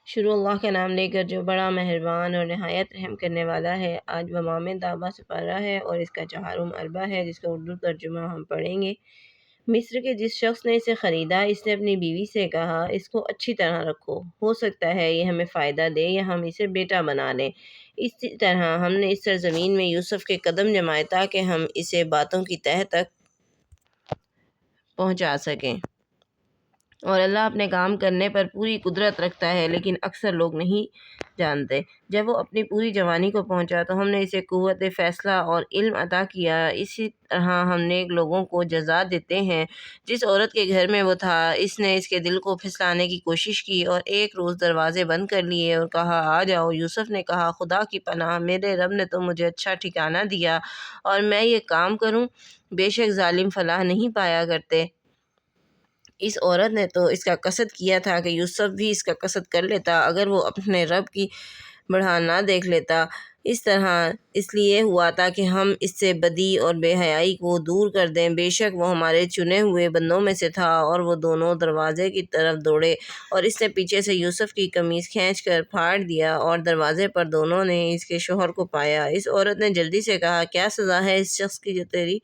شروع اللہ کا نام لے کر جو بڑا مہربان اور نہایت رحم کرنے والا ہے۔ آج مام دعویٰ سپارہ ہے اور اس کا 4واں اربع ہے، جس کا اردو ترجمہ ہم پڑھیں گے۔ مصر کے جس شخص نے اسے خریدا، اس نے اپنی بیوی سے کہا، اس کو اچھی طرح رکھو، ہو سکتا ہے یہ ہمیں فائدہ دے یا ہم اسے بیٹا بنا لیں۔ اسی طرح ہم نے اس سرزمین میں یوسف کے قدم جمائے تاکہ ہم اسے باتوں کی تہہ تک پہنچا سکیں۔ اور اللہ اپنے کام کرنے پر پوری قدرت رکھتا ہے، لیکن اکثر لوگ نہیں جانتے۔ جب وہ اپنی پوری جوانی کو پہنچا تو ہم نے اسے قوت فیصلہ اور علم عطا کیا۔ اسی طرح ہم نیک لوگوں کو جزا دیتے ہیں۔ جس عورت کے گھر میں وہ تھا، اس نے اس کے دل کو پھسلانے کی کوشش کی اور ایک روز دروازے بند کر لیے اور کہا، آ جاؤ۔ یوسف نے کہا، خدا کی پناہ، میرے رب نے تو مجھے اچھا ٹھکانہ دیا اور میں یہ کام کروں؟ بے شک ظالم فلاح نہیں پایا کرتے۔ اس عورت نے تو اس کا قصد کیا تھا کہ یوسف بھی اس کا قصد کر لیتا اگر وہ اپنے رب کی بڑھا نہ دیکھ لیتا۔ اس طرح اس لیے ہوا تاکہ ہم اس سے بدی اور بے حیائی کو دور کر دیں۔ بے شک وہ ہمارے چنے ہوئے بندوں میں سے تھا۔ اور وہ دونوں دروازے کی طرف دوڑے اور اس نے پیچھے سے یوسف کی قمیص کھینچ کر پھاڑ دیا اور دروازے پر دونوں نے اس کے شوہر کو پایا۔ اس عورت نے جلدی سے کہا، کیا سزا ہے اس شخص کی جو تیری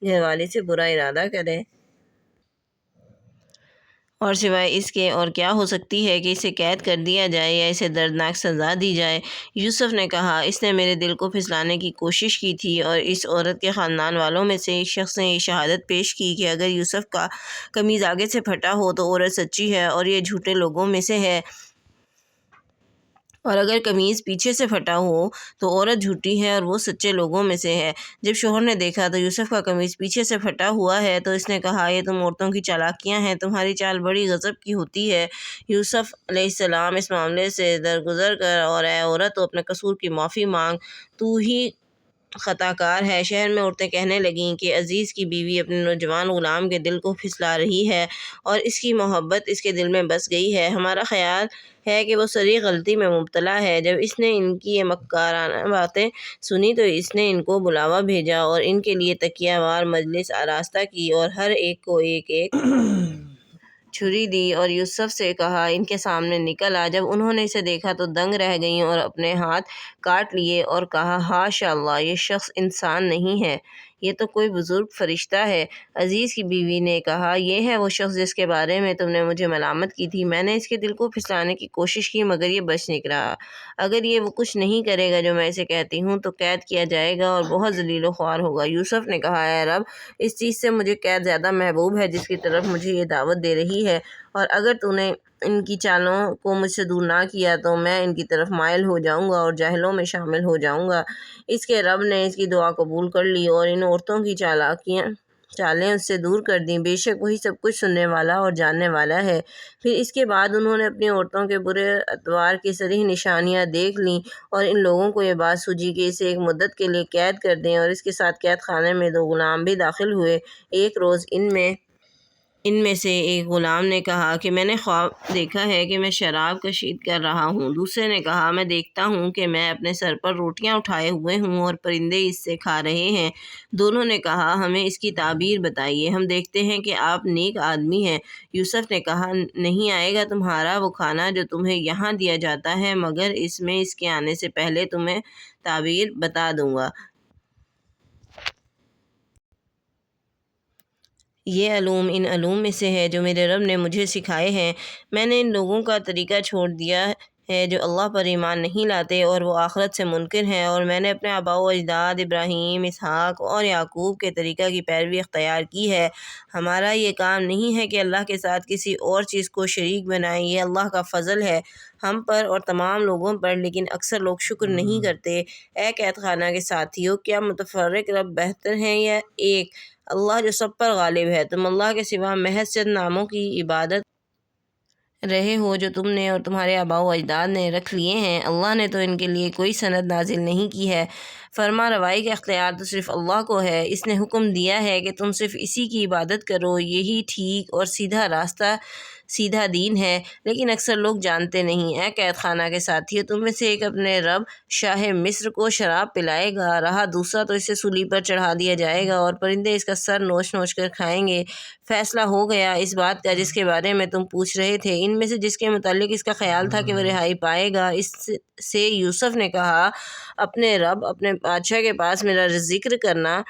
گھر والی سے برا ارادہ کرے؟ اور سوائے اس کے اور کیا ہو سکتی ہے کہ اسے قید کر دیا جائے یا اسے دردناک سزا دی جائے؟ یوسف نے کہا، اس نے میرے دل کو پھسلانے کی کوشش کی تھی۔ اور اس عورت کے خاندان والوں میں سے ایک شخص نے یہ شہادت پیش کی کہ اگر یوسف کا قمیض آگے سے پھٹا ہو تو عورت سچی ہے اور یہ جھوٹے لوگوں میں سے ہے، اور اگر قمیض پیچھے سے پھٹا ہو تو عورت جھوٹی ہے اور وہ سچے لوگوں میں سے ہے۔ جب شوہر نے دیکھا تو یوسف کا قمیض پیچھے سے پھٹا ہوا ہے تو اس نے کہا، یہ تم عورتوں کی چالاکیاں ہیں، تمہاری چال بڑی غضب کی ہوتی ہے۔ یوسف علیہ السلام اس معاملے سے درگزر کر، اور اے عورت، تو اپنے قصور کی معافی مانگ، تو ہی خطا کار ہے۔ شہر میں عورتیں کہنے لگیں کہ عزیز کی بیوی اپنے نوجوان غلام کے دل کو پھسلا رہی ہے اور اس کی محبت اس کے دل میں بس گئی ہے۔ ہمارا خیال ہے کہ وہ صریح غلطی میں مبتلا ہے۔ جب اس نے ان کی یہ مکارانہ باتیں سنی تو اس نے ان کو بلاوا بھیجا اور ان کے لیے تکیہ وار مجلس آراستہ کی اور ہر ایک کو ایک ایک چھری دی اور یوسف سے کہا، ان کے سامنے نکل آ۔ جب انہوں نے اسے دیکھا تو دنگ رہ گئیں اور اپنے ہاتھ کاٹ لیے اور کہا، حاشا اللہ، یہ شخص انسان نہیں ہے، یہ تو کوئی بزرگ فرشتہ ہے۔ عزیز کی بیوی نے کہا، یہ ہے وہ شخص جس کے بارے میں تم نے مجھے ملامت کی تھی۔ میں نے اس کے دل کو پھسلانے کی کوشش کی مگر یہ بچ نکلا۔ اگر یہ وہ کچھ نہیں کرے گا جو میں اسے کہتی ہوں تو قید کیا جائے گا اور بہت ذلیل و خوار ہوگا۔ یوسف نے کہا، اے رب، اس چیز سے مجھے قید زیادہ محبوب ہے جس کی طرف مجھے یہ دعوت دے رہی ہے، اور اگر تو نے ان کی چالوں کو مجھ سے دور نہ کیا تو میں ان کی طرف مائل ہو جاؤں گا اور جاہلوں میں شامل ہو جاؤں گا۔ اس کے رب نے اس کی دعا قبول کر لی اور ان عورتوں کی چالیں اس سے دور کر دیں۔ بے شک وہی سب کچھ سننے والا اور جاننے والا ہے۔ پھر اس کے بعد انہوں نے اپنی عورتوں کے برے اتوار کی صریح نشانیاں دیکھ لیں اور ان لوگوں کو یہ بات سوجی کہ اسے ایک مدت کے لیے قید کر دیں، اور اس کے ساتھ قید خانے میں 2 غلام بھی داخل ہوئے۔ ایک روز ان میں سے ایک غلام نے کہا کہ میں نے خواب دیکھا ہے کہ میں شراب کشید کر رہا ہوں۔ دوسرے نے کہا، میں دیکھتا ہوں کہ میں اپنے سر پر روٹیاں اٹھائے ہوئے ہوں اور پرندے اس سے کھا رہے ہیں۔ دونوں نے کہا، ہمیں اس کی تعبیر بتائیے، ہم دیکھتے ہیں کہ آپ نیک آدمی ہیں۔ یوسف نے کہا، نہیں آئے گا تمہارا وہ کھانا جو تمہیں یہاں دیا جاتا ہے مگر اس میں اس کے آنے سے پہلے تمہیں تعبیر بتا دوں گا۔ یہ علوم ان علوم میں سے ہے جو میرے رب نے مجھے سکھائے ہیں۔ میں نے ان لوگوں کا طریقہ چھوڑ دیا ہے جو اللہ پر ایمان نہیں لاتے اور وہ آخرت سے منکر ہیں، اور میں نے اپنے آباء و اجداد ابراہیم، اسحاق اور یعقوب کے طریقہ کی پیروی اختیار کی ہے۔ ہمارا یہ کام نہیں ہے کہ اللہ کے ساتھ کسی اور چیز کو شریک بنائیں، یہ اللہ کا فضل ہے ہم پر اور تمام لوگوں پر، لیکن اکثر لوگ شکر نہیں کرتے۔ اے قید خانہ کے ساتھیو، کیا متفرق رب بہتر ہیں یا ایک اللہ جو سب پر غالب ہے؟ تم اللہ کے سوا محض چند ناموں کی عبادت رہے ہو جو تم نے اور تمہارے آباء و اجداد نے رکھ لیے ہیں۔ اللہ نے تو ان کے لیے کوئی سند نازل نہیں کی ہے۔ فرما روائی کا اختیار تو صرف اللہ کو ہے۔ اس نے حکم دیا ہے کہ تم صرف اسی کی عبادت کرو، یہی ٹھیک اور سیدھا راستہ سیدھا دین ہے، لیکن اکثر لوگ جانتے نہیں۔ اے قید خانہ کے ساتھیو، تم میں سے ایک اپنے رب شاہ مصر کو شراب پلائے گا، رہا دوسرا تو اسے سولی پر چڑھا دیا جائے گا اور پرندے اس کا سر نوچ نوچ کر کھائیں گے۔ فیصلہ ہو گیا اس بات کا جس کے بارے میں تم پوچھ رہے تھے۔ ان میں سے جس کے متعلق اس کا خیال تھا کہ وہ رہائی پائے گا، اس سے یوسف نے کہا اپنے رب اپنے بادشاہ کے پاس میرا ذکر کرنا،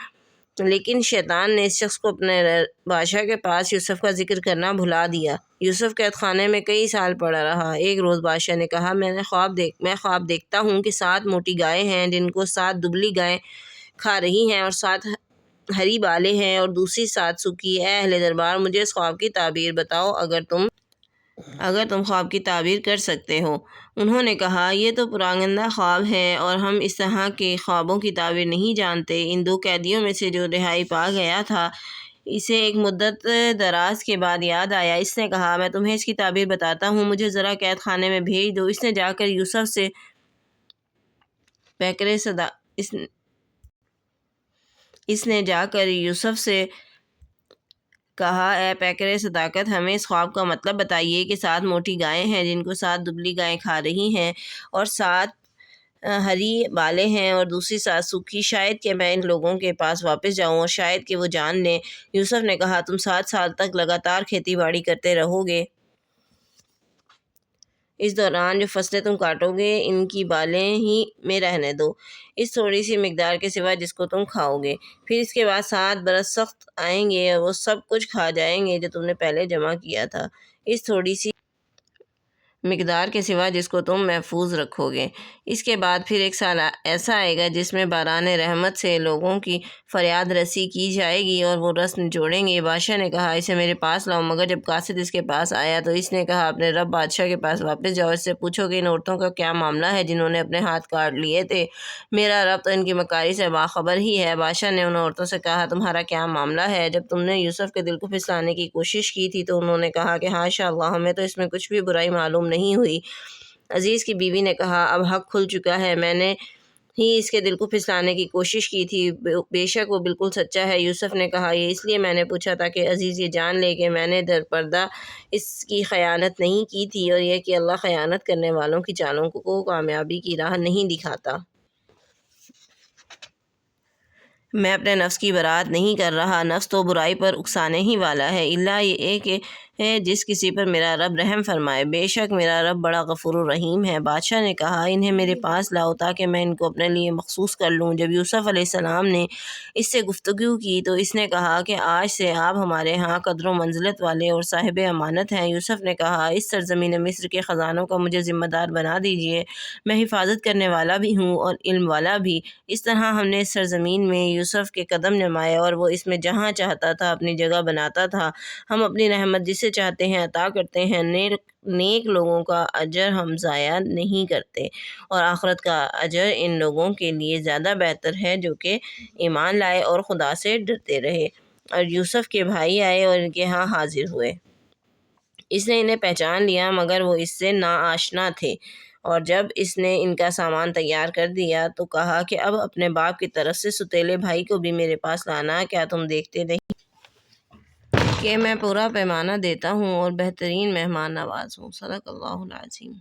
لیکن شیطان نے اس شخص کو اپنے بادشاہ کے پاس یوسف کا ذکر کرنا بھلا دیا۔ یوسف قید خانے میں کئی سال پڑا رہا۔ ایک روز بادشاہ نے کہا میں خواب دیکھتا ہوں کہ 7 موٹی گائیں ہیں جن کو 7 دبلی گائیں کھا رہی ہیں اور 7 ہری بالیں ہیں اور دوسری 7 سوکھی۔ اے اہل دربار، مجھے اس خواب کی تعبیر بتاؤ اگر تم خواب کی تعبیر کر سکتے ہو۔ انہوں نے کہا یہ تو پراگندہ خواب ہے اور ہم اس طرح کے خوابوں کی تعبیر نہیں جانتے۔ ان 2 قیدیوں میں سے جو رہائی پا گیا تھا، اسے ایک مدت دراز کے بعد یاد آیا۔ اس نے کہا میں تمہیں اس کی تعبیر بتاتا ہوں، مجھے ذرا قید خانے میں بھیج دو۔ اس نے جا کر یوسف سے کہا اے پیکر صداقت، ہمیں اس خواب کا مطلب بتائیے کہ 7 موٹی گائیں ہیں جن کو 7 دبلی گائیں کھا رہی ہیں اور 7 ہری بالیں ہیں اور دوسری 7 سوکھی۔ شاید کہ میں ان لوگوں کے پاس واپس جاؤں اور شاید کہ وہ جان لیں۔ یوسف نے کہا تم 7 سال تک لگاتار کھیتی باڑی کرتے رہو گے۔ اس دوران جو فصلیں تم کاٹو گے ان کی بالیں ہی میں رہنے دو، اس تھوڑی سی مقدار کے سوا جس کو تم کھاؤ گے۔ پھر اس کے بعد 7 برس سخت آئیں گے اور وہ سب کچھ کھا جائیں گے جو تم نے پہلے جمع کیا تھا، اس تھوڑی سی مقدار کے سوا جس کو تم محفوظ رکھو گے۔ اس کے بعد پھر ایک سال ایسا آئے گا جس میں باران رحمت سے لوگوں کی فریاد رسی کی جائے گی اور وہ رس نچوڑیں گے۔ بادشاہ نے کہا اسے میرے پاس لاؤ، مگر جب قاصد اس کے پاس آیا تو اس نے کہا اپنے رب بادشاہ کے پاس واپس جاؤ، اس سے پوچھو کہ ان عورتوں کا کیا معاملہ ہے جنہوں نے اپنے ہاتھ کاٹ لیے تھے، میرا رب تو ان کی مکاری سے باخبر ہی ہے۔ بادشاہ نے ان عورتوں سے کہا تمہارا کیا معاملہ ہے؟ جب تم نے یوسف کے دل کو پھسلانے کی کوشش کی تھی تو انہوں نے کہا کہ حاشا اللہ، ہمیں تو اس میں کچھ بھی برائی معلوم نہیں ہوئی۔ عزیز کی بیوی نے کہا اب حق کھل چکا ہے، میں نے ہی اس کے دل کو پھسلانے کی کوشش کی تھی، بے شک وہ بالکل سچا ہے۔ یوسف نے کہا یہ اس لیے میں نے پوچھا تھا کہ عزیز یہ جان لے کہ میں نے در پردہ اس کی خیانت نہیں کی تھی، اور یہ کہ اللہ خیانت کرنے والوں کی چالوں کو کامیابی کی راہ نہیں دکھاتا۔ میں اپنے نفس کی برات نہیں کر رہا، نفس تو برائی پر اکسانے ہی والا ہے، اللہ یہ کہ جس کسی پر میرا رب رحم فرمائے، بے شک میرا رب بڑا غفور الرحیم ہے۔ بادشاہ نے کہا انہیں میرے پاس لاؤ تاکہ میں ان کو اپنے لیے مخصوص کر لوں۔ جب یوسف علیہ السلام نے اس سے گفتگو کی تو اس نے کہا کہ آج سے آپ ہمارے ہاں قدر و منزلت والے اور صاحب امانت ہیں۔ یوسف نے کہا اس سرزمین مصر کے خزانوں کا مجھے ذمہ دار بنا دیجیے، میں حفاظت کرنے والا بھی ہوں اور علم والا بھی۔ اس طرح ہم نے اس سرزمین میں یوسف کے قدم جمائے اور وہ اس میں جہاں چاہتا تھا اپنی جگہ بناتا تھا۔ ہم اپنی رحمت جسے چاہتے ہیں عطا کرتے ہیں، نیک لوگوں کا اجر ہم ضائع نہیں کرتے، اور آخرت کا اجر ان لوگوں کے لیے زیادہ بہتر ہے جو کہ ایمان لائے اور خدا سے ڈرتے رہے۔ اور یوسف کے بھائی آئے اور ان کے ہاں حاضر ہوئے۔ اس نے انہیں پہچان لیا مگر وہ اس سے ناآشنا تھے، اور جب اس نے ان کا سامان تیار کر دیا تو کہا کہ اب اپنے باپ کی طرف سے ستیلے بھائی کو بھی میرے پاس لانا، کیا تم دیکھتے نہیں کہ میں پورا پیمانہ دیتا ہوں اور بہترین مہمان نواز ہوں۔ صدق اللہ العظیم۔